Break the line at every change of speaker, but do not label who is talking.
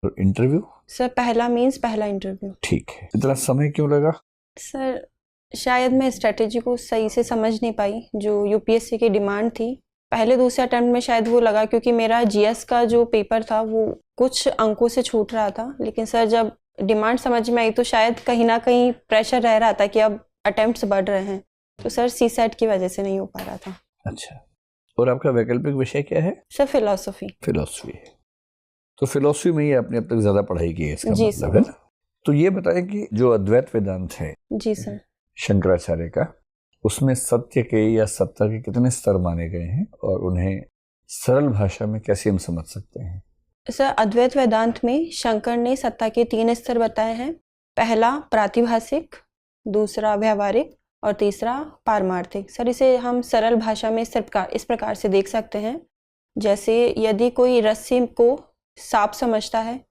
और interview?
Sir पहला means पहला इंटरव्यू।
ठीक है। इतना समय क्यों लगा?
सर शायद मैं स्ट्रेटेजी को सही से समझ नहीं पाई जो यूपीएससी की डिमांड थी। पहले दूसरे अटेम्प्ट में शायद वो लगा क्योंकि मेरा जीएस का जो पेपर था वो कुछ अंकों से छूट रहा था, लेकिन सर जब डिमांड समझ में आई तो शायद कहीं ना कहीं प्रेशर रह रहा था कि अब अटेम्प्ट्स बढ़ रहे हैं, तो सर सीसेट की वजह से नहीं हो पा रहा था।
अच्छा, और आपका वैकल्पिक विषय क्या है?
Sir philosophy.
फिलोसफी है, तो फिलोसफी में ही आपने अब तक ज्यादा पढ़ाई की है, इसका
जी
मतलब है ना? तो ये बताएं कि जो अद्वैत वेदांत है
जी सर,
शंकराचार्य का, उसमें सत्य के या सत्ता के कितने स्तर माने गए हैं और उन्हें सरल भाषा में कैसे हम समझ सकते हैं?
सर अद्वैत वेदांत में शंकर ने सत्ता के 3 स्तर बताए हैं। पहला प्रातिभासिक, दूसरा व्यवहारिक और तीसरा पारमार्थिक। सर इसे हम सरल भाषा में इस प्रकार से देख सकते हैं, जैसे यदि कोई रस्सी को सांप समझता है तो